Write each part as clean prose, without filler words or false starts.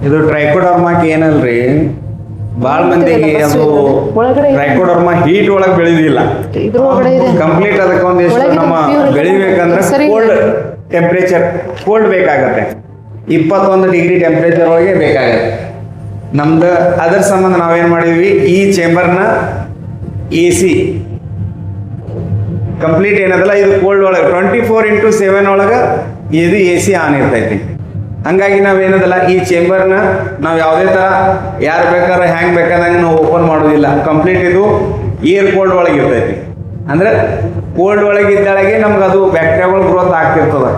ಇದು ಟ್ರೈಕೋಡರ್ಮಾಕ್ ಏನಲ್ರಿ, ಭಾಳ ಮಂದಿಗೆ ಅದು ಟ್ರೈಕೋಡರ್ಮಾ ಹೀಟ್ ಒಳಗೆ ಬೆಳೆದಿಲ್ಲ. ಕಂಪ್ಲೀಟ್ ಅದಕ್ಕೆ ಒಂದಿಷ್ಟು ನಮ್ಮ ಬೆಳಿಬೇಕಂದ್ರೆ ಕೋಲ್ಡ್ ಟೆಂಪ್ರೇಚರ್, ಕೋಲ್ಡ್ ಬೇಕಾಗತ್ತೆ. 21 ಡಿಗ್ರಿ ಟೆಂಪ್ರೇಚರ್ ಒಳಗೆ ಬೇಕಾಗತ್ತೆ ನಮ್ದು. ಅದರ ಸಂಬಂಧ ನಾವೇನು ಮಾಡಿದ್ವಿ, ಈ ಚೇಂಬರ್ನ AC ಕಂಪ್ಲೀಟ್ ಏನದಲ್ಲ ಇದು ಕೋಲ್ಡ್ ಒಳಗೆ 24x7 ಒಳಗೆ ಇದು AC ಆನ್ ಇರ್ತೈತಿ. ಹಂಗಾಗಿ ನಾವೇನದಲ್ಲ ಈ ಚೇಂಬರ್ನ ನಾವು ಯಾವುದೇ ಥರ ಯಾರು ಬೇಕಾದ್ರೆ ಹ್ಯಾಂಗೆ ಬೇಕಾದಂಗೆ ನಾವು ಓಪನ್ ಮಾಡೋದಿಲ್ಲ. ಕಂಪ್ಲೀಟ್ ಇದು ಏರ್ ಕೋಲ್ಡ್ ಒಳಗೆ ಇರ್ತೈತಿ. ಅಂದ್ರೆ ಕೋಲ್ಡ್ ಒಳಗೆ ಇದ್ದಾಳಗೆ ನಮ್ಗೆ ಅದು ಬ್ಯಾಕ್ಟೀರಿಯಾಗಳು ಗ್ರೋತ್ ಆಗ್ತಿರ್ತದೆ.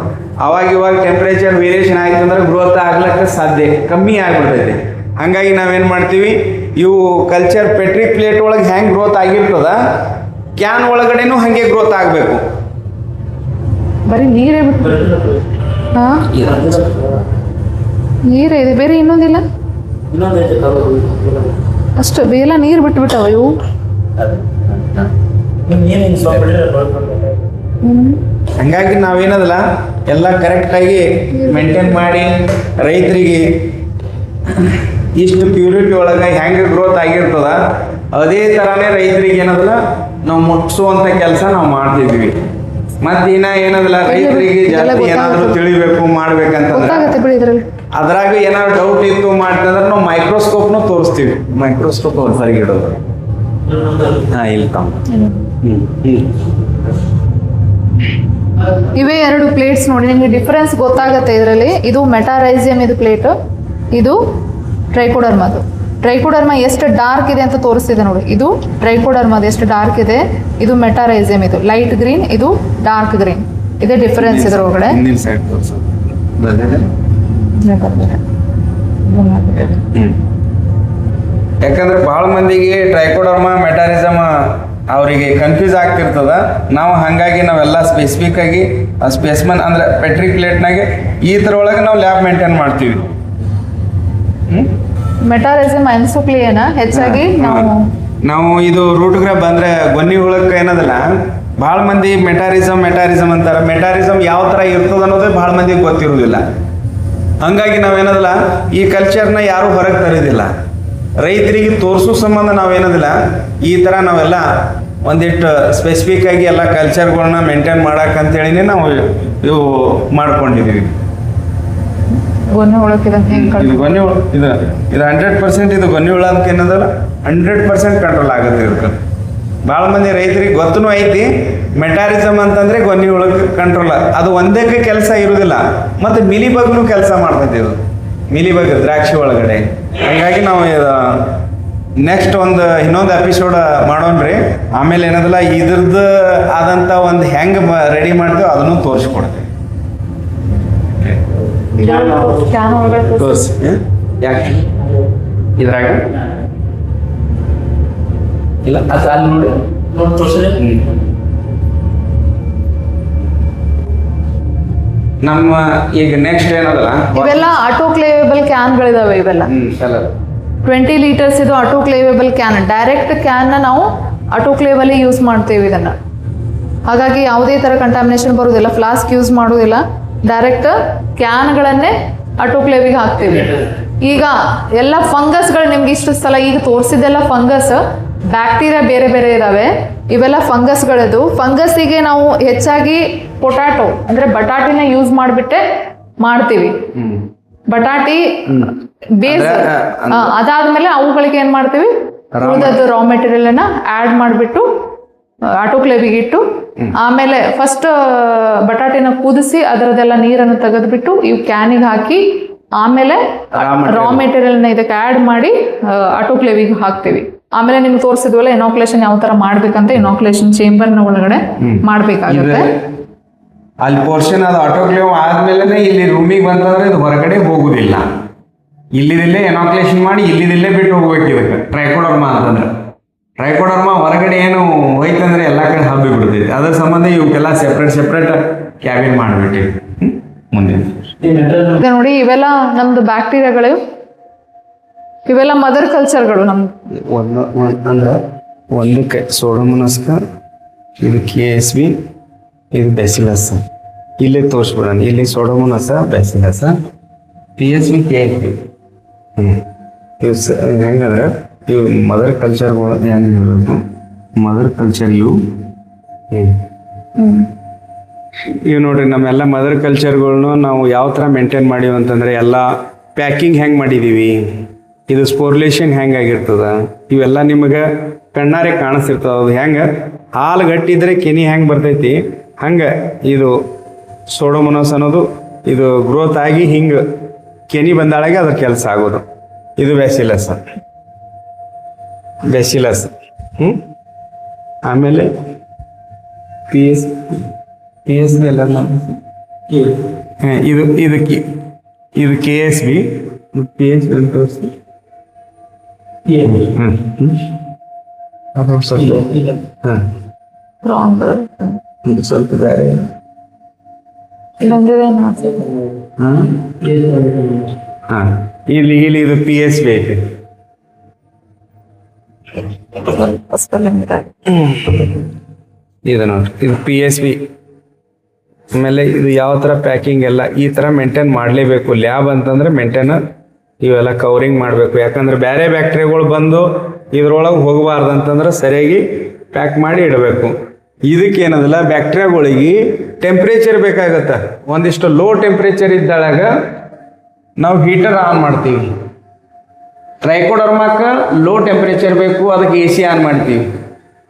ಅವಾಗ ಇವಾಗ ಟೆಂಪ್ರೇಚರ್ ವೇರಿಯೇಷನ್ ಆಯ್ತು ಅಂದ್ರೆ ಗ್ರೋತ್ ಆಗ್ಲಿಕ್ಕೆ ಸಾಧ್ಯ ಕಮ್ಮಿ ಆಗಿಬಿಡ್ತೈತಿ. ಹಂಗಾಗಿ ನಾವೇನು ಮಾಡ್ತೀವಿ, ಇವು ಕಲ್ಚರ್ ಪೆಟ್ರಿ ಪ್ಲೇಟ್ ಒಳಗೆ ಹೆಂಗೆ ಗ್ರೋತ್ ಆಗಿರ್ತದ, ಕ್ಯಾನ್ ಒಳಗಡೆನೂ ಹಾಗೆ ಗ್ರೋತ್ ಆಗಬೇಕು. ಬರೀ ನೀರೇ ಬಿಟ್ಟು ನೀರೇ ಇದೆ, ಬೇರೆ ಇನ್ನೊಂದಿಲ್ಲ ಅಷ್ಟು ಬೇಲ ನೀರು ಬಿಟ್ಬಿಟ್ಟವ ಇವು. ಹಂಗಾಗಿ ನಾವೇನದಲ್ಲ ಎಲ್ಲ ಕರೆಕ್ಟಾಗಿ ಮೇಂಟೈನ್ ಮಾಡಿ ರೈತರಿಗೆ ಇಷ್ಟು ಪ್ಯೂರಿಟಿ ಒಳಗೆ ಹೆಂಗೆ ಗ್ರೋತ್ ಆಗಿರ್ತದ ಅದೇ ಥರನೇ ರೈತರಿಗೆ ಏನದಲ್ಲ ನಾವು ಮುಟ್ಸುವಂಥ ಕೆಲಸ ನಾವು ಮಾಡ್ತಿದ್ವಿ. ಮತ್ತೆ ಏನದಲ್ಲ ರೈತರಿಗೆ ಜಾಸ್ತಿ ಏನಾದರೂ ತಿಳಿಬೇಕು ಮಾಡ್ಬೇಕಂತಂದ್ರೆ ಅದ್ರಾಗ ಏನಾದ್ರು ಡೌಟ್ ಇತ್ತು ಮಾಡ್ತಂದ್ರೆ ನಾವು ಮೈಕ್ರೋಸ್ಕೋಪ್ನು ತೋರಿಸ್ತೀವಿ. ಮೈಕ್ರೋಸ್ಕೋಪ್ ಹೊರಗೆ ಇಡೋದು ಇಲ್ಲ. ಇವೇ 2 ಪ್ಲೇಟ್ಸ್ ನೋಡಿ, ನಿಮಗೆ ಡಿಫರೆನ್ಸ್ ಗೊತ್ತಾಗತ್ತೆ ಇದರಲ್ಲಿ. ಇದು ಮೆಟಾರೈಸಿಯಂ ಇದು ಪ್ಲೇಟ್, ಇದು ಟ್ರೈಕೋಡರ್ಮಾದು. ಟ್ರೈಕೋಡರ್ಮಾ ಎಷ್ಟು ಡಾರ್ಕ್ ಇದೆ ಅಂತ ತೋರಿಸ್ತಿದೆ ನೋಡಿ. ಇದು ಟ್ರೈಕೋಡರ್ಮಾದು ಎಷ್ಟು ಡಾರ್ಕ್ ಇದೆ, ಇದು ಮೆಟಾರೈಸಿಯಂ ಇದು ಲೈಟ್ ಗ್ರೀನ್, ಇದು ಡಾರ್ಕ್ ಗ್ರೀನ್. ಇದೇ ಡಿಫರೆನ್ಸ್ ಇದ್ರ ಒಳಗಡೆ. ಯಾಕಂದ್ರೆ ಬಹಳ ಮಂದಿಗೆ ಟ್ರೈಕೋಡರ್ಮಾ ಮೆಟಾರಿಸಮ್ ಅವರಿಗೆ ಕನ್ಫ್ಯೂಸ್ ಆಗ್ತಿರ್ತದ. ನಾವು ಹಾಗಾಗಿ ನಾವೆಲ್ಲ ಸ್ಪೆಸಿಫಿಕ್ ಆಗಿ ಸ್ಪೆಸಿಮನ್ ಅಂದ್ರೆ ಪೆಟ್ರಿ ಪ್ಲೇಟ್ನಾಗೆ ಈ ಥರ ಒಳಗೆ ನಾವು ಲ್ಯಾಬ್ ಮೇಂಟೈನ್ ಮಾಡ್ತೀವಿ. ಮೆಟಾರೈಸಿಯಂ ಅನ್ಸುಕ್ಲಿಯನ ಹೆಚ್ಚಾಗಿ ನಾವು ಇದು ರೂಟ್ ಗ್ರಾಬ್ ಅಂದ್ರೆ ಗೊನ್ನಿ ಹುಳಕ್ಕೆ ಏನದಲ್ಲ ಭಾಳ ಮಂದಿ ಮೆಟಾರಿಸಮ್ ಅಂತಾರೆ. ಮೆಟಾರಿಸಮ್ ಯಾವ ಥರ ಇರ್ತದ ಅನ್ನೋದೇ ಭಾಳ ಮಂದಿಗೆ ಗೊತ್ತಿರುವುದಿಲ್ಲ. ಹಂಗಾಗಿ ನಾವೇನದಲ್ಲ ಈ ಕಲ್ಚರ್ನ ಯಾರೂ ಹೊರಗೆ ತರೋದಿಲ್ಲ. ರೈತರಿಗೆ ತೋರಿಸೋ ಸಂಬಂಧ ನಾವೇನದಿಲ್ಲ ಈ ಥರ ನಾವೆಲ್ಲ ಒಂದಿಟ್ಟು ಸ್ಪೆಸಿಫಿಕ್ ಆಗಿ ಎಲ್ಲ ಕಲ್ಚರ್ಗಳನ್ನ ಮೇಂಟೈನ್ ಮಾಡಕ್ಕಂತೇಳಿನೇ ನಾವು ಇವು ಮಾಡ್ಕೊಂಡಿದ್ದೀವಿ. ಗೊನ್ನೆ ಹುಳಕ್ಕೆ ಇದು ಗೊನ್ನೆ ಹುಳ ಇದು 100% ಇದು ಗೊನ್ನೆ ಹುಳ ಅದಕ್ಕೆ ಏನದಲ್ಲ 100% ಕಂಟ್ರೋಲ್ ಆಗುತ್ತೆ ಇದಕ್ಕೆ. ಭಾಳ ಮಂದಿ ರೈತರಿಗೆ ಗೊತ್ತೂ ಐತಿ ಮೆಟಾರಿಸಮ್ ಅಂತಂದ್ರೆ ಗೊನ್ನೆ ಹುಳಕ್ಕೆ ಕಂಟ್ರೋಲ್. ಅದು ಒಂದಕ್ಕೆ ಕೆಲಸ ಇರುವುದಿಲ್ಲ, ಮತ್ತು ಮಿಲಿಬಗ್ನು ಕೆಲಸ ಮಾಡ್ತೈತಿ. ಇದು ಮಿಲಿಬಗ್ ದ್ರಾಕ್ಷಿ ಒಳಗಡೆ. ಹಂಗಾಗಿ ನಾವು ನೆಕ್ಸ್ಟ್ ಇನ್ನೊಂದು ಎಪಿಸೋಡ್ ಮಾಡೋಣ್ರಿ. ಆಮೇಲೆ ಏನದಲ್ಲ ಇದ್ರದ್ದು ಆದಂಥ ಒಂದು ಹೆಂಗೆ ರೆಡಿ ಮಾಡ್ತೀವಿ ಅದನ್ನು ತೋರಿಸ್ಕೊಡ್ತೀವಿ. ತೋರಿಸಿ ಯಾಕೆ ಇದ್ರಾಗ ಇಲ್ಲ ಅದು ಅಲ್ಲಿ ನೋಡಿ ನಮ್ಮ ಈಗ ನೆಕ್ಸ್ಟ್ ಏನದಲ್ಲ ಇವೆಲ್ಲ ಆಟೋಕ್ಲೇವೇಬಲ್ ಕ್ಯಾನ್ಗಳಿದಾವೆ. ಇವೆಲ್ಲ 20 ಲೀಟರ್ಸ್ ಇದು ಆಟೋಕ್ಲೇವೇಬಲ್ ಕ್ಯಾನ್. ಡೈರೆಕ್ಟ್ ಕ್ಯಾನ್ನ ನಾವು ಆಟೋಕ್ಲೇವಲ್ಲಿ ಯೂಸ್ ಮಾಡ್ತೇವೆ ಇದನ್ನ. ಹಾಗಾಗಿ ಯಾವುದೇ ಥರ ಕಂಟಾಮಿನೇಷನ್ ಬರೋದಿಲ್ಲ, ಫ್ಲಾಸ್ಕ್ ಯೂಸ್ ಮಾಡೋದಿಲ್ಲ. ಡೈರೆಕ್ಟ್ ಕ್ಯಾನ್ಗಳನ್ನೇ ಆಟೋಕ್ಲೇವಿಗೆ ಹಾಕ್ತೀವಿ. ಈಗ ಎಲ್ಲ ಫಂಗಸ್ಗಳು ನಿಮ್ಗೆ ಇಷ್ಟು ಸಲ ಈಗ ತೋರಿಸಿದೆಲ್ಲ ಫಂಗಸ್, ಬ್ಯಾಕ್ಟೀರಿಯಾ ಬೇರೆ ಬೇರೆ ಇದಾವೆ. ಇವೆಲ್ಲ ಫಂಗಸ್ಗಳದು. ಫಂಗಸ್ಸಿಗೆ ನಾವು ಹೆಚ್ಚಾಗಿ ಪೊಟ್ಯಾಟೊ ಅಂದ್ರೆ ಬಟಾಟಿನ ಯೂಸ್ ಮಾಡಿಬಿಟ್ಟೆ ಮಾಡ್ತೀವಿ. ಬಟಾಟಿ ಬೇಸ್ ಅದಾದ್ಮೇಲೆ ಅವುಗಳಿಗೆ ಏನ್ ಮಾಡ್ತೀವಿ, ಉಳಿದದ್ದು ರಾ ಮೆಟೀರಿಯಲ್ ಅನ್ನ ಆಡ್ ಮಾಡಿಬಿಟ್ಟು ಆಟೋಕ್ಲೇವಿಗೆ ಇಟ್ಟು ಆಮೇಲೆ ಫಸ್ಟ್ ಬಟಾಟಿನ ಕುದಿಸಿ ಅದರದೆಲ್ಲ ನೀರನ್ನು ತೆಗೆದ್ಬಿಟ್ಟು ಇವು ಕ್ಯಾನಿಗೆ ಹಾಕಿ ಆಮೇಲೆ ರಾ ಮೆಟೀರಿಯಲ್ನ ಇದಕ್ಕೆ ಆಡ್ ಮಾಡಿ ಆಟೋಕ್ಲೇವಿಗೆ ಹಾಕ್ತೀವಿ. ಆಮೇಲೆ ನಿಮ್ಗೆ ತೋರಿಸಿದ್ವಲ್ಲ ಇನಾಕ್ಯುಲೇಷನ್ ಯಾವ ತರ ಮಾಡ್ಬೇಕಂತ, ಇನಾಕ್ಯುಲೇಷನ್ ಚೇಂಬರ್ನ ಒಳಗಡೆ ಮಾಡ್ಬೇಕಾಗುತ್ತೆ. ಅಲ್ಲಿ ಪೋರ್ಷನ್ ಅದು ಆಟೋಕ್ಲೇವ್ ಆದ್ಮೇಲೆ ಇಲ್ಲಿ ರೂಮಿಗೆ ಬಂತಂದ್ರೆ ಇದು ಹೊರಗಡೆ ಹೋಗುದಿಲ್ಲ. ಇಲ್ಲಿದಲ್ಲೇ ಇನಾಕ್ಯುಲೇಷನ್ ಮಾಡಿ ಇಲ್ಲಿದಲ್ಲೇ ಬಿಟ್ಟು ಹೋಗ್ಬೇಕು. ಇದಕ್ಕೆ ಟ್ರೈಕೋಡರ್ಮಾ ಅಂತಂದ್ರೆ ಟ್ರೈಕೋಡರ್ಮಾ ಹೊರಗಡೆ ಏನು ಹೋಯ್ತಂದ್ರೆ ಎಲ್ಲ ಕಡೆ ಹಬ್ಬಿ ಬಿಡ್ತೈತಿ. ಅದ್ರ ಸಂಬಂಧ ಇವಕ್ಕೆಲ್ಲ ಸೆಪ್ರೇಟ್ ಕ್ಯಾಬಿನ್ ಮಾಡಿಬಿಟ್ಟಿವಿ. ಮುಂದೆ ನೋಡಿ ಇವೆಲ್ಲ ನಮ್ದು ಬ್ಯಾಕ್ಟೀರಿಯಾಗಳು, ಇವೆಲ್ಲ ಮದರ್ ಕಲ್ಚರ್ಗಳು ನಮ್ದು. ಅಂದ್ರೆ ಒಂದಕ್ಕೆ ಸೋಡೋಮೋನಾಸ್, ಇದು KSB, ಇದು ಬ್ಯಾಸಿಲಸ್. ಇಲ್ಲೇ ತೋರಿಸ್ಬಿಡೋಣ. ಇಲ್ಲಿ ಸೊಡೋಮೋನಾಸ ಬ್ಯಾಸಿಲಸ PSV KSV. ಇವು ಹೆಂಗಂದ್ರೆ ಇವು ಮದರ್ ಕಲ್ಚರ್ಗಳು ಹೆಂಗೆ ಇರಬೇಕು, ಮದರ್ ಕಲ್ಚರ್ ಇವು ಇವು ನೋಡ್ರಿ ನಮ್ಮೆಲ್ಲ ಮದರ್ ಕಲ್ಚರ್ಗಳ್ನು ನಾವು ಯಾವ ಥರ ಮೇಂಟೈನ್ ಮಾಡೀವಿ ಅಂತಂದ್ರೆ ಎಲ್ಲ ಪ್ಯಾಕಿಂಗ್ ಹೆಂಗೆ ಮಾಡಿದ್ದೀವಿ, ಇದು ಸ್ಪೋರ್ಲೇಷನ್ ಹೆಂಗಾಗಿರ್ತದ, ಇವೆಲ್ಲ ನಿಮಗೆ ಕಣ್ಣಾರೆ ಕಾಣಿಸ್ತಿರ್ತದ. ಅದು ಹೆಂಗೆ ಹಾಲು ಗಟ್ಟಿದ್ರೆ ಕೆನಿ ಹೆಂಗೆ ಬರ್ತೈತಿ ಹಂಗೆ ಇದು ಸೋಡೋಮೋನಾಸ್ ಅನ್ನೋದು ಇದು ಗ್ರೋತ್ ಆಗಿ ಹಿಂಗೆ ಕೆನಿ ಬಂದಾಳಾಗೆ ಅದ್ರ ಕೆಲಸ ಆಗೋದು. ಇದು ಬ್ಯಾಸಿಲಸ್ ಬ್ಯಾಸಿಲಸ್. ಆಮೇಲೆ PSV ಎಲ್ಲ ಇದು KSV PSV ಅಂತ ತೋರಿಸಿ. ಸ್ವಲ್ಪ ಬೇರೆ ಇಲ್ಲಿ ಇದು PSV ಐತೆ. ಇದು ನೋಡ್ರಿ ಇದು PSV. ಆಮೇಲೆ ಇದು ಯಾವ ಥರ ಪ್ಯಾಕಿಂಗ್ ಎಲ್ಲ ಈ ಥರ ಮೇಂಟೈನ್ ಮಾಡಲೇಬೇಕು. ಲ್ಯಾಬ್ ಅಂತಂದ್ರೆ ಮೇಂಟೈನ್ ಇವೆಲ್ಲ ಕವರಿಂಗ್ ಮಾಡಬೇಕು. ಯಾಕಂದ್ರೆ ಬೇರೆ ಬ್ಯಾಕ್ಟೀರಿಯಾಗಳು ಬಂದು ಇದ್ರೊಳಗೆ ಹೋಗಬಾರ್ದು ಅಂತಂದ್ರೆ ಸರಿಯಾಗಿ ಪ್ಯಾಕ್ ಮಾಡಿ ಇಡಬೇಕು. ಇದಕ್ಕೆ ಏನದಲ್ಲ ಬ್ಯಾಕ್ಟೀರಿಯಾಗಳಿಗೆ ಟೆಂಪ್ರೇಚರ್ ಬೇಕಾಗತ್ತೆ. ಒಂದಿಷ್ಟು ಲೋ ಟೆಂಪ್ರೇಚರ್ ಇದ್ದಾಳಾಗ ನಾವು ಹೀಟರ್ ಆನ್ ಮಾಡ್ತೀವಿ. ಟ್ರೈಕೋಡರ್ಮಾಕ್ಕೆ ಲೋ ಟೆಂಪ್ರೇಚರ್ ಬೇಕು, ಅದಕ್ಕೆ AC ಆನ್ ಮಾಡ್ತೀವಿ.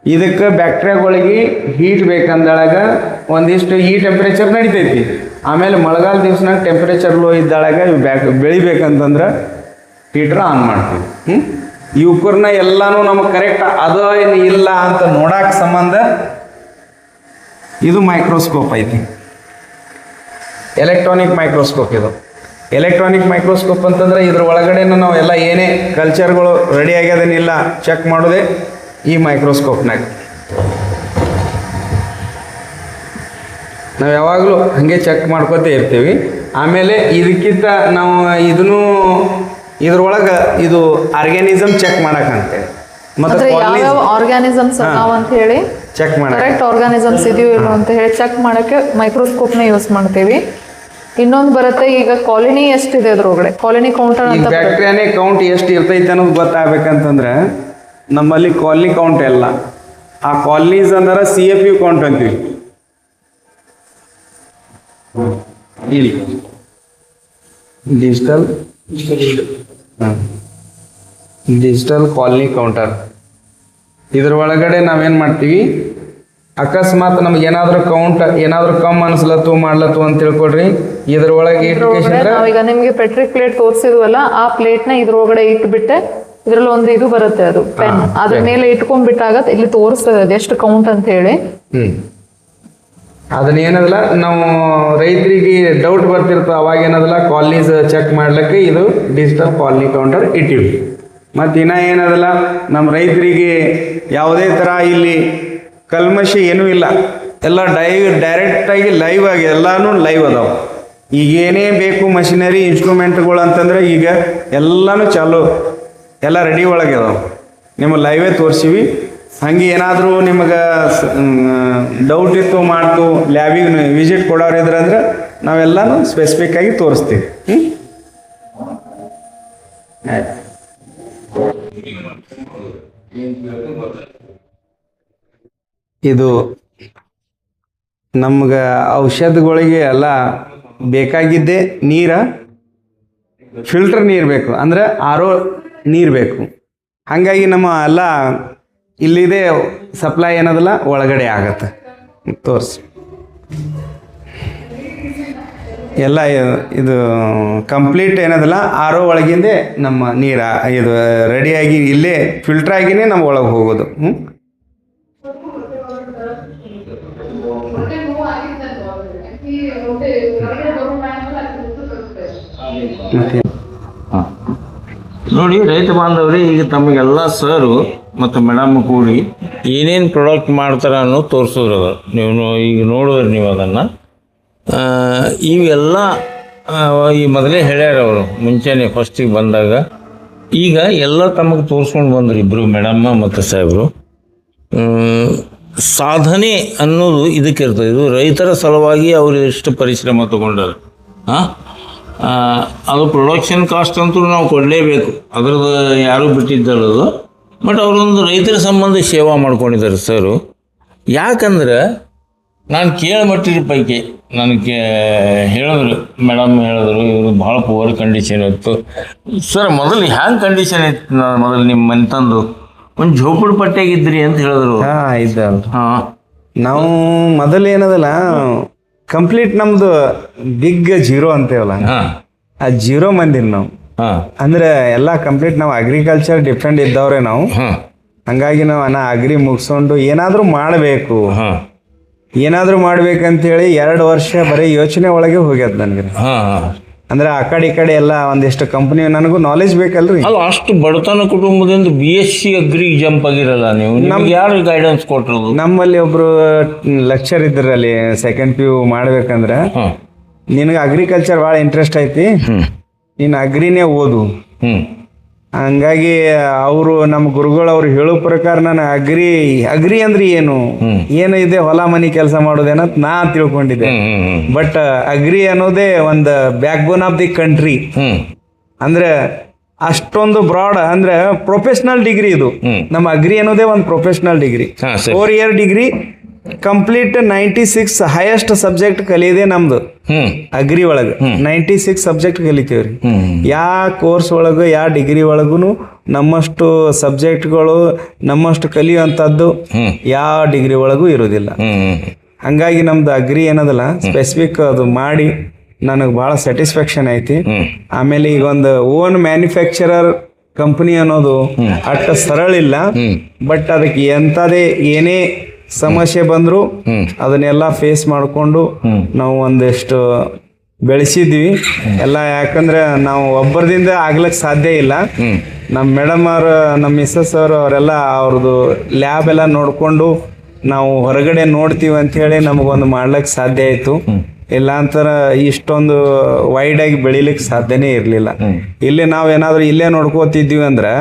ಇದಕ್ಕೆ ಬ್ಯಾಕ್ಟೀರಿಯಾಗಳಿಗೆ ಹೀಟ್ ಬೇಕಂದಾಗ ಒಂದಿಷ್ಟು ಈ ಟೆಂಪ್ರೇಚರ್ ನಡಿತೈತಿ. ಆಮೇಲೆ ಮಳೆಗಾಲ ದಿವ್ಸನಾಗ ಟೆಂಪ್ರೇಚರ್ ಲೋ ಇದ್ದಾಳಾಗ ಬೆಳಿಬೇಕಂತಂದ್ರೆ ಹೀಟ್ರ್ ಆನ್ ಮಾಡ್ತೀವಿ. ಇವ್ಕರ್ನ ಎಲ್ಲಾನು ನಮಗೆ ಕರೆಕ್ಟ್ ಅದ ಏನು ಇಲ್ಲ ಅಂತ ನೋಡಕ್ಕೆ ಸಂಬಂಧ ಇದು ಮೈಕ್ರೋಸ್ಕೋಪ್ ಐತಿ, ಎಲೆಕ್ಟ್ರಾನಿಕ್ ಮೈಕ್ರೋಸ್ಕೋಪ್. ಇದು ಎಲೆಕ್ಟ್ರಾನಿಕ್ ಮೈಕ್ರೋಸ್ಕೋಪ್ ಅಂತಂದ್ರೆ ಇದ್ರ ಒಳಗಡೆನ ನಾವು ಎಲ್ಲ ಏನೇ ಕಲ್ಚರ್ಗಳು ರೆಡಿ ಆಗ್ಯದೇನಿಲ್ಲ ಚೆಕ್ ಮಾಡೋದೇ ಈ ಮೈಕ್ರೋಸ್ಕೋಪ್ನಾಗ. ನಾವು ಯಾವಾಗಲೂ ಹಾಗೆ ಚೆಕ್ ಮಾಡ್ಕೋತೇ ಇರ್ತೀವಿ. ಆಮೇಲೆ ಇದಕ್ಕಿಂತ ನಾವು ಇದನ್ನು ಇದ್ರೊಳಗೆ ಇದು ಆರ್ಗ್ಯಾನಿಸಮ್ ಚೆಕ್ ಮಾಡಕ್ಕಂತೆ ಮತ್ತೆ ಯಾವ ಆರ್ಗ್ಯಾನಿಸಮ್ಸ್ ಅದಾವ ಅಂತ ಹೇಳಿ ಚೆಕ್ ಮಾಡಿ ಕರೆಕ್ಟ್ ಆರ್ಗ್ಯಾನಿಸಮ್ಸ್ ಇದೆಯೋ ಇಲ್ಲೋ ಅಂತ ಹೇಳಿ ಚೆಕ್ ಮಾಡಕ್ಕೆ ಮೈಕ್ರೋಸ್ಕೋಪ್ನ ಯೂಸ್ ಮಾಡ್ತೀವಿ. ಇನ್ನೊಂದು ಬರುತ್ತೆ, ಈಗ ಕಾಲನಿ ಎಷ್ಟಿದೆ ಅದ್ರೊಳಗಡೆ ಕಾಲನಿ ಕೌಂಟರ್ ಅಂತ. ಬ್ಯಾಕ್ಟೀರಿಯಾನೇ ಕೌಂಟ್ ಎಷ್ಟು ಇರ್ತೈತೆ ಅನ್ನೋದು ಗೊತ್ತಾಗಬೇಕಂತಂದ್ರೆ ನಮ್ಮಲ್ಲಿ ಕಾಲನಿ ಕೌಂಟ್ ಎಲ್ಲ ಆ ಕಾಲನೀಸ್ ಅಂದ್ರೆ CFU ಕೌಂಟ್ ಅಂತೀವಿ. ಇಲ್ಲಿ ಡಿಜಿಟಲ್ ಕಾಲನಿ ಕೌಂಟರ್. ಇದ್ರ ಒಳಗಡೆ ನಾವೇನ್ ಮಾಡ್ತೀವಿ, ಅಕಸ್ಮಾತ್ ನಮ್ಗೆ ಏನಾದ್ರು ಕೌಂಟ್ ಏನಾದ್ರು ಕಮ್ ಅನ್ಸ್ಲತ್ತು ಮಾಡ್ಲತ್ತು ಅಂತ ತಿಳ್ಕೊಡ್ರಿ. ಇದ್ರೊಳಗೆ ನಾವೀಗ ನಿಮ್ಗೆ ಪೆಟ್ರಿಕ್ ಪ್ಲೇಟ್ ತೋರಿಸಿದ್ವಲ್ಲ, ಆ ಪ್ಲೇಟ್ ನ ಇದ್ರೊಳಗಡೆ ಇಟ್ಬಿಟ್ಟೆ ಇದ್ರಲ್ಲಿ ಒಂದು ಇದು ಬರುತ್ತೆ, ಅದು ಪೆನ್, ಅದ್ರ ಮೇಲೆ ಇಟ್ಕೊಂಡ್ಬಿಟ್ಟಾಗ ಇಲ್ಲಿ ತೋರಿಸ್ತದೆ ಅದು ಎಷ್ಟು ಕೌಂಟ್ ಅಂತ ಹೇಳಿ. ಅದನ್ನ ಏನದಲ್ಲ ನಾವು ರೈತರಿಗೆ ಡೌಟ್ ಬರ್ತಿರ್ತದೆ, ಅವಾಗ ಏನದಲ್ಲ ಕಾಲನೀಸ್ ಚೆಕ್ ಮಾಡ್ಲಿಕ್ಕೆ ಇದು ಡಿಜಿಟಲ್ ಕಾಲನಿ ಕೌಂಟರ್ ಇಟ್ಟಿವಿ. ಮತ್ತು ಇನ್ನ ಏನದಲ್ಲ ನಮ್ಮ ರೈತರಿಗೆ ಯಾವುದೇ ಥರ ಇಲ್ಲಿ ಕಲ್ಮಶಿ ಏನೂ ಇಲ್ಲ, ಎಲ್ಲ ಡೈರೆಕ್ಟಾಗಿ ಲೈವ್ ಆಗಿ ಎಲ್ಲಾನು ಲೈವ್ ಅದಾವ. ಈಗ ಏನೇ ಬೇಕು ಮಷಿನರಿ ಇನ್ಸ್ಟ್ರೂಮೆಂಟ್ಗಳು ಅಂತಂದ್ರೆ ಈಗ ಎಲ್ಲಾನು ಚಾಲು ಎಲ್ಲ ರೆಡಿ ಒಳಗೆ ಅದಾವ. ನಿಮಗೆ ಲೈವೇ ತೋರಿಸಿವಿ. ಹಂಗೆ ಏನಾದರೂ ನಿಮಗೆ ಡೌಟ್ ಇತ್ತು ಮಾಡ್ತು ಲ್ಯಾಬಿಗೆ ವಿಸಿಟ್ ಕೊಡೋರು ಇದ್ರೆ ಅಂದ್ರೆ ನಾವೆಲ್ಲಾನು ಸ್ಪೆಸಿಫಿಕ್ ಆಗಿ ತೋರಿಸ್ತೀವಿ. ಇದು ನಮ್ಗೆ ಔಷಧಗಳಿಗೆ ಎಲ್ಲ ಬೇಕಾಗಿದ್ದೇ ನೀರ, ಫಿಲ್ಟರ್ ನೀರು ಬೇಕು, ಅಂದ್ರೆ RO ನೀರು ಬೇಕು. ಹಾಗಾಗಿ ನಮ್ಮ ಎಲ್ಲ ಇಲ್ಲಿದೆ ಸಪ್ಲೈ ಏನದಲ್ಲ ಒಳಗಡೆ ಆಗತ್ತೆ. ತೋರಿಸಿ ಎಲ್ಲ ಇದು ಕಂಪ್ಲೀಟ್ ಏನದಲ್ಲ RO ಒಳಗಿಂದೇ ನಮ್ಮ ನೀರು ಇದು ರೆಡಿಯಾಗಿ ಇಲ್ಲೇ ಫಿಲ್ಟರ್ ಆಗಿನೇ ನಮ್ಮ ಒಳಗೆ ಹೋಗೋದು. ನೋಡಿ ರೈತ ಬಾಂಧವ್ರಿ, ಈಗ ತಮಗೆಲ್ಲ ಸರು ಮತ್ತು ಮೇಡಮ್ ಕೂಡಿ ಏನೇನು ಪ್ರಾಡಕ್ಟ್ ಮಾಡ್ತಾರೆ ಅನ್ನೋ ತೋರಿಸಿದ್ರು. ನೀವು ಈಗ ನೋಡಿದ್ರಿ ನೀವು ಅದನ್ನು. ಇವೆಲ್ಲ ಈ ಮೊದಲೇ ಹೇಳ್ಯಾರ ಅವರು ಮುಂಚೆನೆ ಫಸ್ಟಿಗೆ ಬಂದಾಗ. ಈಗ ಎಲ್ಲ ತಮಗೆ ತೋರಿಸ್ಕೊಂಡು ಬಂದ್ರಿ ಇಬ್ಬರು, ಮೇಡಮ್ಮ ಮತ್ತು ಸಾಹೇಬರು. ಸಾಧನೆ ಅನ್ನೋದು ಇದಕ್ಕೆ ಇರ್ತದೆ. ಇದು ರೈತರ ಸಲುವಾಗಿ ಅವರು ಎಷ್ಟು ಪರಿಶ್ರಮ ತಗೊಂಡಾರೆ. ಹಾಂ, ಅದು ಪ್ರೊಡಕ್ಷನ್ ಕಾಸ್ಟ್ ಅಂತೂ ನಾವು ಕೊಡಲೇಬೇಕು, ಅದ್ರದ್ದು ಯಾರೂ ಬಿಟ್ಟಿದ್ದಲ್ಲದು. ಬಟ್ ಅವರೊಂದು ರೈತರ ಸಂಬಂಧ ಸೇವಾ ಮಾಡ್ಕೊಂಡಿದ್ದಾರೆ ಸರು. ಯಾಕಂದ್ರೆ ನಾನು ಕೇಳಮಟ್ಟಿದ ಪೈಕಿ ನನಗೆ ಹೇಳಿದ್ರು, ಮೇಡಮ್ ಹೇಳಿದ್ರು, ಇವರು ಭಾಳ ಪುವರ್ ಕಂಡೀಷನ್ ಇತ್ತು ಸರ್. ಮೊದಲು ಹ್ಯಾಂಗೆ ಕಂಡೀಷನ್ ಇತ್ತು? ನಾನು ಮೊದಲು ನಿಮ್ಮ ಮನೆ ತಂದು ಒಂದು ಝೋಪಡಿ ಪಟ್ಟೆಗಿದ್ರಿ ಅಂತ ಹೇಳಿದ್ರು. ಇದ್ದಲ್ಲ, ಹಾಂ, ನಾವು ಮೊದಲು ಏನದಲ್ಲ ಕಂಪ್ಲೀಟ್ ನಮ್ದು ಬಿಗ್ ಜೀರೋ ಅಂತೇವಲ್ಲ, ಹಾಂ, ಆ ಜೀರೋ ಮಂದಿನ ನಾವು. ಹಾಂ, ಅಂದ್ರೆ ಎಲ್ಲ ಕಂಪ್ಲೀಟ್ ನಾವು ಅಗ್ರಿಕಲ್ಚರ್ ಡಿಪೆಂಡ್ ಇದ್ದವ್ರೆ ನಾವು. ಹಾಂ, ಹಂಗಾಗಿ ನಾವು ಅಗ್ರಿ ಮುಗಿಸ್ಕೊಂಡು ಏನಾದರೂ ಮಾಡಬೇಕು, ಹಾಂ, ಏನಾದರೂ ಮಾಡ್ಬೇಕಂತೇಳಿ 2 ವರ್ಷ ಬರೀ ಯೋಚನೆ ಒಳಗೆ ಹೋಗ್ಯದ ನನಗೆ. ಹಾಂ, ಹಾಂ. ಅಂದ್ರೆ ಆ ಕಡೆ ಈ ಕಡೆ ಎಲ್ಲ ಒಂದಿಷ್ಟು ಕಂಪ್ನಿ, ನನಗೂ ನಾಲೆಜ್ ಬೇಕಲ್ರಿ. ಅಲ್ಲ, ಅಷ್ಟು ಬಡತನ ಕುಟುಂಬದಿಂದ BSc ಅಗ್ರಿ ಜಂಪ್ ಆಗಿರಲ್ಲ ನೀವು. ನಮ್ಗೆ ಯಾರು ಗೈಡೆನ್ಸ್ ಕೊಟ್ಟರು? ನಮ್ಮಲ್ಲಿ ಒಬ್ರು ಲೆಕ್ಚರ್ ಇದ್ರಲ್ಲಿ ಸೆಕೆಂಡ್ PU ಮಾಡ್ಬೇಕಂದ್ರೆ, ಹಾಂ, ನಿನಗೆ ಅಗ್ರಿಕಲ್ಚರ್ ಭಾಳ ಇಂಟ್ರೆಸ್ಟ್ ಐತಿ, ನೀನು ಅಗ್ರಿನೇ ಓದು. ಹಂಗಾಗಿ ಅವರು ನಮ್ಮ ಗುರುಗಳು ಅವ್ರು ಹೇಳೋ ಪ್ರಕಾರ ನಾನು ಅಗ್ರಿ ಅಂದ್ರೆ ಏನು ಇದೆ, ಹೊಲ ಮನಿ ಕೆಲಸ ಮಾಡೋದೇನಂತ ನಾ ತಿಳ್ಕೊಂಡಿದ್ದೆ. ಬಟ್ ಅಗ್ರಿ ಅನ್ನೋದೇ ಒಂದು back bone of the country. ಅಂದ್ರೆ ಅಷ್ಟೊಂದು ಬ್ರಾಡ್, ಅಂದ್ರೆ ಪ್ರೊಫೆಷನಲ್ ಡಿಗ್ರಿ ಇದು. ನಮ್ಮ ಅಗ್ರಿ ಅನ್ನೋದೇ ಒಂದು professional degree, 4 year degree complete. 96 highest subject ಕಲಿಯೋದೇ ನಮ್ದು ಅಗ್ರಿ ಒಳಗೆ. 96 ಸಬ್ಜೆಕ್ಟ್ ಕಲಿತೀವ್ರಿ. ಯಾವ ಕೋರ್ಸ್ ಒಳಗು ಯಾವ ಡಿಗ್ರಿ ಒಳಗೂ ನಮ್ಮಷ್ಟು ಸಬ್ಜೆಕ್ಟ್ಗಳು, ನಮ್ಮಷ್ಟು ಕಲಿಯುವಂಥದ್ದು ಯಾವ ಡಿಗ್ರಿ ಒಳಗೂ ಇರೋದಿಲ್ಲ. ಹಂಗಾಗಿ ನಮ್ದು ಅಗ್ರಿ ಏನದಲ್ಲ ಸ್ಪೆಸಿಫಿಕ್ ಅದು ಮಾಡಿ ನನಗೆ ಭಾಳ ಸ್ಯಾಟಿಸ್ಫ್ಯಾಕ್ಷನ್ ಐತಿ. ಆಮೇಲೆ ಈಗ ಒಂದು ಓನ್ ಮ್ಯಾನುಫ್ಯಾಕ್ಚರರ್ ಕಂಪನಿ ಅನ್ನೋದು ಅಷ್ಟು ಸರಳ ಇಲ್ಲ. ಬಟ್ ಅದಕ್ಕೆ ಎಂಥದೇ ಏನೇ ಸಮಸ್ಯೆ ಬಂದ್ರು ಅದನ್ನೆಲ್ಲ ಫೇಸ್ ಮಾಡಿಕೊಂಡು ನಾವು ಒಂದಿಷ್ಟು ಬೆಳೆಸಿದ್ವಿ ಎಲ್ಲ. ಯಾಕಂದ್ರೆ ನಾವು ಒಬ್ಬರದಿಂದ ಆಗ್ಲಿಕ್ಕೆ ಸಾಧ್ಯ ಇಲ್ಲ. ನಮ್ಮ ಮೇಡಮ್ ಅವರು, ನಮ್ಮ ಮಿಸ್ಸಸ್ ಅವರು, ಅವರೆಲ್ಲ ಅವ್ರದ್ದು ಲ್ಯಾಬ್ ಎಲ್ಲ ನೋಡಿಕೊಂಡು ನಾವು ಹೊರಗಡೆ ನೋಡ್ತೀವಿ ಅಂಥೇಳಿ ನಮಗೊಂದು ಮಾಡ್ಲಿಕ್ಕೆ ಸಾಧ್ಯ ಆಯಿತು. ಇಲ್ಲ ಅಂತರ ಇಷ್ಟೊಂದು ವೈಡ್ ಆಗಿ ಬೆಳಿಲಿಕ್ಕೆ ಸಾಧ್ಯನೇ ಇರಲಿಲ್ಲ. ಇಲ್ಲಿ ನಾವು ಏನಾದರೂ ಇಲ್ಲೇ ನೋಡ್ಕೋತಿದ್ವಿ ಅಂದ್ರೆ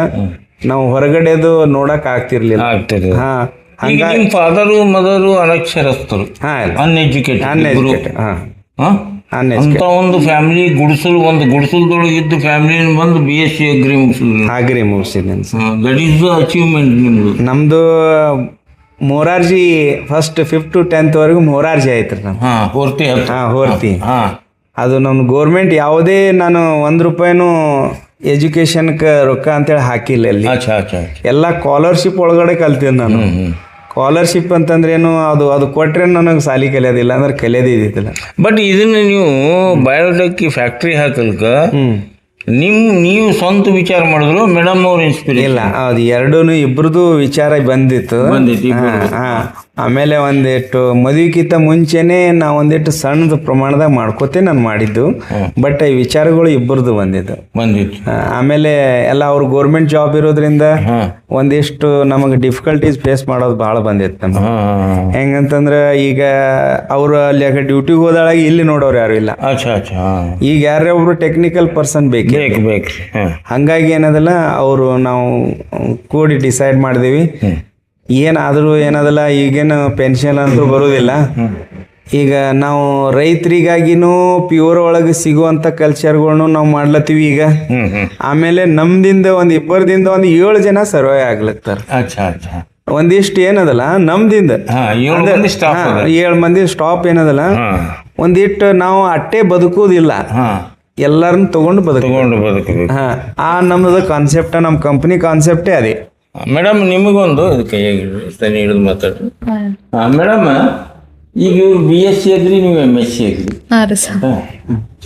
ನಾವು ಹೊರಗಡೆದು ನೋಡಕ್ ಆಗ್ತಿರ್ಲಿಲ್ಲ. ಹಾ, ನಿಮ್ಮ ಫಾದರು ಮದರು ಅನಕ್ಷರಸ್ಥರು, ಅನ್ಎಜುಕೇಟೆಡ್. ಅಂತ ಒಂದು ಫ್ಯಾಮಿಲಿ ಗುಡಿಸಲ್ದೊಳಗಿದ್ದು ಫ್ಯಾಮಿಲಿ ಬಂದು BSc ಅಗ್ರಿ ಮುಗಿಸಿದ್ದೇನೆ. ದಟ್ ಈಸ್ ದ ಅಚೀವ್ಮೆಂಟ್ ನಿಮ್ದು. ನಮ್ದು Morarji first 5th to 10th ವರೆಗೂ ಮೊರಾರ್ಜಿ ಆಯ್ತು. ಹೋರ್ತಿ ಅದು ನಮ್ಮ ಗೋರ್ಮೆಂಟ್ ಯಾವುದೇ ನಾನು 1 ರೂಪಾಯಿನೂ ಎಜುಕೇಶನ್ಗೆ ರೊಕ್ಕ ಅಂತೇಳಿ ಹಾಕಿಲ್ಲ ಅಲ್ಲಿ. ಎಲ್ಲ ಸ್ಕಾಲರ್ಶಿಪ್ ಒಳಗಡೆ ಕಲ್ತೀನಿ ನಾನು. ಸ್ಕಾಲರ್ಶಿಪ್ ಅಂತಂದ್ರೆ ಏನು, ಅದು ಕೊಟ್ರೆ ನನಗೆ ಸಾಲಿ ಕಲಿಯೋದಿಲ್ಲ ಅಂದ್ರೆ ಕಲಿಯೋದೇ ಇದ್ದಿಲ್ಲ. ಬಟ್ ಇದನ್ನ ನೀವು ಬಯೋಟೆಕ್ ಫ್ಯಾಕ್ಟ್ರಿ ಹಾಕಲ್ಕ ನೀವು ಸ್ವಂತ ವಿಚಾರ ಮಾಡಿದ್ರು, ಮೇಡಮ್ ಅವ್ರ ಇನ್ಸ್ಪಿರೇಷನ್? ಇಲ್ಲ, ಅದು ಎರಡೂ ಇಬ್ರದ್ದು ವಿಚಾರ ಬಂದಿತ್ತು. ಆಮೇಲೆ ಒಂದಿಟ್ಟು ಮದುವೆಗಿಂತ ಮುಂಚೆನೆ ನಾವು ಒಂದಿಟ್ಟು ಸಣ್ಣದ ಪ್ರಮಾಣದಾಗ ಮಾಡ್ಕೋತೆ ನಾನು ಮಾಡಿದ್ದು. ಬಟ್ ಈ ವಿಚಾರಗಳು ಇಬ್ಬರದು ಬಂದಿತ್ತು. ಆಮೇಲೆ ಎಲ್ಲ ಅವ್ರು ಗೋರ್ಮೆಂಟ್ ಜಾಬ್ ಇರೋದ್ರಿಂದ ಒಂದಿಷ್ಟು ನಮಗೆ ಡಿಫಿಕಲ್ಟೀಸ್ ಫೇಸ್ ಮಾಡೋದು ಭಾಳ ಬಂದಿತ್ತು ನಮ್ಗೆ. ಹೆಂಗಂತಂದ್ರೆ ಈಗ ಅವ್ರು ಅಲ್ಲಿ ಡ್ಯೂಟಿಗೆ ಹೋದಾಗ ಇಲ್ಲಿ ನೋಡೋರು ಯಾರು ಇಲ್ಲ. ಈಗ ಯಾರೇ ಒಬ್ರು ಟೆಕ್ನಿಕಲ್ ಪರ್ಸನ್ ಬೇಕು. ಹಂಗಾಗಿ ಏನದಲ್ಲ ಅವರು ನಾವು ಕೂಡಿ ಡಿಸೈಡ್ ಮಾಡಿದೀವಿ, ಏನಾದರೂ ಏನದಲ್ಲ ಈಗೇನು ಪೆನ್ಷನ್ ಅಂತೂ ಬರೋದಿಲ್ಲ. ಈಗ ನಾವು ರೈತರಿಗಾಗಿನೂ ಪ್ಯೂರ್ ಒಳಗೆ ಸಿಗುವಂಥ ಕಲ್ಚರ್ಗಳ್ನು ನಾವು ಮಾಡ್ಲತ್ತೀವಿ ಈಗ. ಆಮೇಲೆ ನಮ್ದಿಂದ ಒಂದು 7 ಜನ ಸರ್ವೇ ಆಗ್ಲತ್ತಾರ. ಒಂದಿಷ್ಟು ಏನದಲ್ಲ ನಮ್ದಿಂದ 7 ಮಂದಿ ಸ್ಟಾಪ್ ಏನದಲ್ಲ, ಒಂದಿಟ್ಟು ನಾವು ಅಟ್ಟೆ ಬದುಕುವುದಿಲ್ಲ, ಎಲ್ಲರನ್ನ ತಗೊಂಡು ಬದುಕಬೇಕು. ಆ ನಮ್ಮದು ಕಾನ್ಸೆಪ್ಟ, ನಮ್ಮ ಕಂಪ್ನಿ ಕಾನ್ಸೆಪ್ಟೇ ಅದೇ. ಮೇಡಮ್, ನಿಮಗೊಂದು ಕೈಯಾಗಿಡ್ರಿ, ಸರಿ ಹಿಡಿದು ಮಾತಾಡ್ರಿ. ಮೇಡಮ್, ಈಗ ಇವ್ರು BSc ಅಗ್ರಿ, ನೀವು MSc ಅಗ್ರಿ.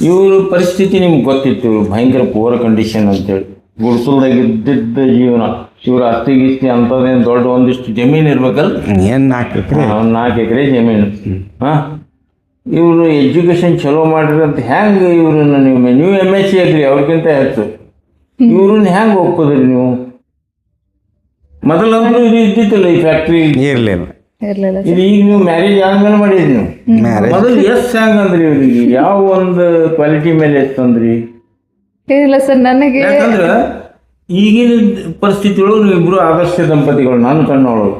ಇವ್ರ ಪರಿಸ್ಥಿತಿ ನಿಮ್ಗೆ ಗೊತ್ತಿತ್ತು, ಇವ್ರು ಭಯಂಕರ ಪೂರ್ ಕಂಡೀಷನ್ ಅಂತೇಳಿ, ಗುಡ್ಸಲ್ದಾಗ ಇದ್ದಿದ್ದ ಜೀವನ. ಇವ್ರ ಆಸ್ತಿ ಗಿಸ್ತಿ ಅಂಥದ್ದೇನು ದೊಡ್ಡ ಒಂದಿಷ್ಟು ಜಮೀನು ಇರ್ಬೇಕಲ್ಲ, ಏನು 4 ಎಕರೆ ಜಮೀನು. ಇವರು ಎಜುಕೇಶನ್ ಚಲೋ ಮಾಡ್ರಿ ಅಂತ ಹೆಂಗೆ ಇವ್ರನ್ನ ನೀವು MSc ಅಗ್ರಿ ಅವ್ರಿಗಿಂತ ಹೆಚ್ಚು ಇವ್ರನ್ನ ಹೆಂಗೆ ಒಪ್ಪದ್ರಿ ನೀವು? ಮೊದಲಂತೂ ಇದು ಇದ್ದಿತ್ತಲ್ಲ ಈ ಫ್ಯಾಕ್ಟ್ರಿ, ಇರಲಿಲ್ಲ. ಇದು ಈಗ ನೀವು ಮ್ಯಾರೇಜ್ ಆದ್ಮೇಲೆ ಮಾಡಿದ್ರಿ ನೀವು. ಮೊದಲು ಎಷ್ಟು ಹೆಂಗ್ ಅಂದ್ರಿ ಇವ್ರಿಗೆ, ಯಾವ ಒಂದು ಕ್ವಾಲಿಟಿ ಮೇಲೆ ಎಷ್ಟು ಅಂದ್ರಿ? ಏನಿಲ್ಲ ಸರ್, ನನಗೆ ಯಾಕಂದ್ರೆ ಈಗಿನ ಪರಿಸ್ಥಿತಿ ಒಳಗೆ ನೀವು ಇಬ್ರು ಆದರ್ಶ ದಂಪತಿಗಳು, ನಾನು ಕಣ್ಣೊಳಗೆ.